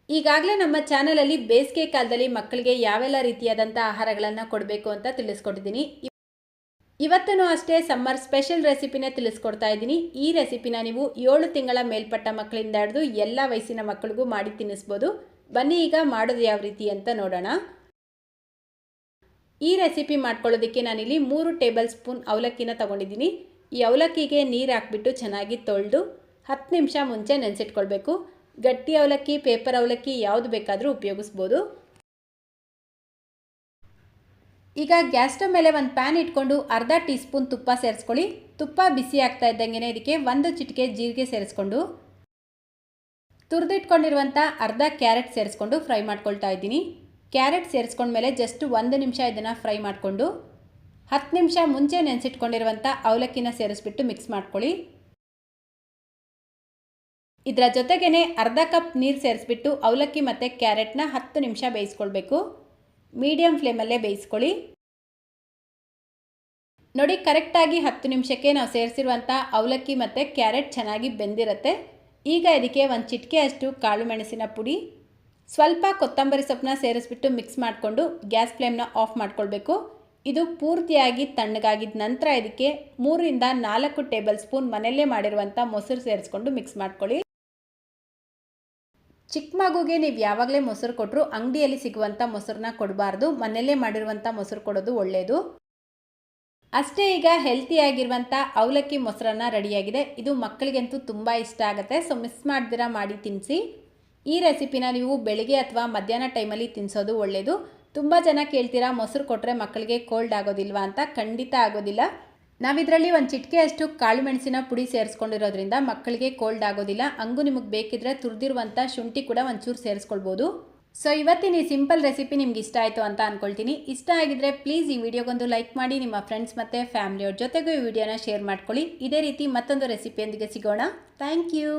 ಈಗಾಗಲೇ ನಮ್ಮ ಚಾನಲಲ್ಲಿ ಬೇಸಿಗೆ ಕಾಲದಲ್ಲಿ ಮಕ್ಕಳಿಗೆ ಯಾವೆಲ್ಲ ರೀತಿಯಾದಂಥ ಆಹಾರಗಳನ್ನು ಕೊಡಬೇಕು ಅಂತ ತಿಳಿಸ್ಕೊಟ್ಟಿದ್ದೀನಿ. ಇವತ್ತೂ ಅಷ್ಟೇ ಸಮ್ಮರ್ ಸ್ಪೆಷಲ್ ರೆಸಿಪಿನೇ ತಿಳಿಸ್ಕೊಡ್ತಾ ಇದ್ದೀನಿ. ಈ ರೆಸಿಪಿನ ನೀವು 7 ತಿಂಗಳ ಮೇಲ್ಪಟ್ಟ ಮಕ್ಕಳಿಂದ ಹಿಡಿದು ಎಲ್ಲ ವಯಸ್ಸಿನ ಮಕ್ಕಳಿಗೂ ಮಾಡಿ ತಿನ್ನಿಸ್ಬೋದು. ಬನ್ನಿ ಈಗ ಮಾಡೋದು ಯಾವ ರೀತಿ ಅಂತ ನೋಡೋಣ. ಈ ರೆಸಿಪಿ ಮಾಡ್ಕೊಳ್ಳೋದಕ್ಕೆ ನಾನಿಲ್ಲಿ 3 ಟೇಬಲ್ ಸ್ಪೂನ್ ಅವಲಕ್ಕಿನ ತಗೊಂಡಿದ್ದೀನಿ. ಈ ಅವಲಕ್ಕಿಗೆ ನೀರು ಹಾಕ್ಬಿಟ್ಟು ಚೆನ್ನಾಗಿ ತೊಳೆದು 10 ನಿಮಿಷ ಮುಂಚೆ ನೆನೆಸಿಟ್ಕೊಳ್ಬೇಕು. ಗಟ್ಟಿ ಅವಲಕ್ಕಿ, ಪೇಪರ್ ಅವಲಕ್ಕಿ ಯಾವುದು ಬೇಕಾದರೂ ಉಪಯೋಗಿಸ್ಬೋದು. ಈಗ ಗ್ಯಾಸ್ ಸ್ಟವ್ ಮೇಲೆ ಒಂದು ಪ್ಯಾನ್ ಇಟ್ಕೊಂಡು ಅರ್ಧ ಟೀ ಸ್ಪೂನ್ ತುಪ್ಪ ಸೇರಿಸ್ಕೊಳ್ಳಿ. ತುಪ್ಪ ಬಿಸಿ ಆಗ್ತಾ ಇದ್ದಂಗೆ ಇದಕ್ಕೆ 1 ಚಿಟಿಕೆ ಜೀರಿಗೆ ಸೇರಿಸ್ಕೊಂಡು ತುರಿದಿಟ್ಕೊಂಡಿರುವಂಥ ಅರ್ಧ ಕ್ಯಾರೆಟ್ ಸೇರಿಸ್ಕೊಂಡು ಫ್ರೈ ಮಾಡ್ಕೊಳ್ತಾ ಇದ್ದೀನಿ. ಕ್ಯಾರೆಟ್ ಸೇರಿಸ್ಕೊಂಡ್ಮೇಲೆ ಜಸ್ಟ್ 1 ನಿಮಿಷ ಇದನ್ನು ಫ್ರೈ ಮಾಡಿಕೊಂಡು 10 ನಿಮಿಷ ಮುಂಚೆ ನೆನೆಸಿಟ್ಕೊಂಡಿರುವಂಥ ಅವಲಕ್ಕಿನ ಸೇರಿಸ್ಬಿಟ್ಟು ಮಿಕ್ಸ್ ಮಾಡ್ಕೊಳ್ಳಿ. ಇದರ ಜೊತೆಗೇ ಅರ್ಧ ಕಪ್ ನೀರು ಸೇರಿಸ್ಬಿಟ್ಟು ಅವಲಕ್ಕಿ ಮತ್ತು ಕ್ಯಾರೆಟ್ನ 10 ನಿಮಿಷ ಬೇಯಿಸ್ಕೊಳ್ಬೇಕು. ಮೀಡಿಯಮ್ ಫ್ಲೇಮಲ್ಲೇ ಬೇಯಿಸ್ಕೊಳ್ಳಿ. ನೋಡಿ, ಕರೆಕ್ಟಾಗಿ 10 ನಿಮಿಷಕ್ಕೆ ನಾವು ಸೇರಿಸಿರುವಂಥ ಅವಲಕ್ಕಿ ಮತ್ತು ಕ್ಯಾರೆಟ್ ಚೆನ್ನಾಗಿ ಬೆಂದಿರುತ್ತೆ. ಈಗ ಇದಕ್ಕೆ 1 ಚಿಟಿಕೆ ಅಷ್ಟು ಕಾಳು ಮೆಣಸಿನ ಪುಡಿ, ಸ್ವಲ್ಪ ಕೊತ್ತಂಬರಿ ಸೊಪ್ಪನ್ನ ಸೇರಿಸ್ಬಿಟ್ಟು ಮಿಕ್ಸ್ ಮಾಡಿಕೊಂಡು ಗ್ಯಾಸ್ ಫ್ಲೇಮ್ನ ಆಫ್ ಮಾಡ್ಕೊಳ್ಬೇಕು. ಇದು ಪೂರ್ತಿಯಾಗಿ ತಣ್ಣಗಾಗಿದ್ದ ನಂತರ ಇದಕ್ಕೆ 3 ರಿಂದ 4 ಟೇಬಲ್ ಸ್ಪೂನ್ ಮನೆಯಲ್ಲೇ ಮಾಡಿರುವಂಥ ಮೊಸರು ಸೇರಿಸ್ಕೊಂಡು ಮಿಕ್ಸ್ ಮಾಡ್ಕೊಳ್ಳಿ. ಚಿಕ್ಕ ಮಗುಗೆ ನೀವು ಯಾವಾಗಲೇ ಮೊಸರು ಕೊಟ್ಟರು ಅಂಗಡಿಯಲ್ಲಿ ಸಿಗುವಂಥ ಮೊಸರನ್ನ ಕೊಡಬಾರ್ದು. ಮನೆಯಲ್ಲೇ ಮಾಡಿರುವಂಥ ಮೊಸರು ಕೊಡೋದು ಒಳ್ಳೆಯದು. ಅಷ್ಟೇ, ಈಗ ಹೆಲ್ತಿಯಾಗಿರುವಂಥ ಅವಲಕ್ಕಿ ಮೊಸರನ್ನ ರೆಡಿಯಾಗಿದೆ. ಇದು ಮಕ್ಕಳಿಗಂತೂ ತುಂಬ ಇಷ್ಟ ಆಗುತ್ತೆ. ಸೊ ಮಿಸ್ ಮಾಡ್ದಿರ ಮಾಡಿ ತಿನ್ನಿಸಿ. ಈ ರೆಸಿಪಿನ ನೀವು ಬೆಳಿಗ್ಗೆ ಅಥವಾ ಮಧ್ಯಾಹ್ನ ಟೈಮಲ್ಲಿ ತಿನ್ನಿಸೋದು ಒಳ್ಳೆಯದು. ತುಂಬ ಜನ ಕೇಳ್ತೀರಾ, ಮೊಸರು ಕೊಟ್ಟರೆ ಮಕ್ಕಳಿಗೆ ಕೋಲ್ಡ್ ಆಗೋದಿಲ್ವಾ ಅಂತ. ಖಂಡಿತ ಆಗೋದಿಲ್ಲ. ನಾವಿದರಲ್ಲಿ 1 ಚಿಟಿಕೆ ಅಷ್ಟು ಕಾಳು ಮೆಣಸಿನ ಪುಡಿ ಸೇರಿಸ್ಕೊಂಡಿರೋದ್ರಿಂದ ಮಕ್ಕಳಿಗೆ ಕೋಲ್ಡ್ ಆಗೋದಿಲ್ಲ. ಹಂಗೂ ನಿಮಗೆ ಬೇಕಿದ್ರೆ ತುರಿದಿರುವಂಥ ಶುಂಠಿ ಕೂಡ ಒಂಚೂರು ಸೇರಿಸ್ಕೊಳ್ಬೋದು. ಸೊ ಇವತ್ತಿನ ಈ ಸಿಂಪಲ್ ರೆಸಿಪಿ ನಿಮ್ಗೆ ಇಷ್ಟ ಆಯಿತು ಅಂತ ಅಂದ್ಕೊಳ್ತೀನಿ. ಇಷ್ಟ ಆಗಿದ್ರೆ ಪ್ಲೀಸ್ ಈ ವಿಡಿಯೋಗೊಂದು ಲೈಕ್ ಮಾಡಿ, ನಿಮ್ಮ ಫ್ರೆಂಡ್ಸ್ ಮತ್ತು ಫ್ಯಾಮಿಲಿಯವ್ರ ಜೊತೆಗೂ ಈ ವಿಡಿಯೋನ ಶೇರ್ ಮಾಡ್ಕೊಳ್ಳಿ. ಇದೇ ರೀತಿ ಮತ್ತೊಂದು ರೆಸಿಪಿಯೊಂದಿಗೆ ಸಿಗೋಣ. Thank you.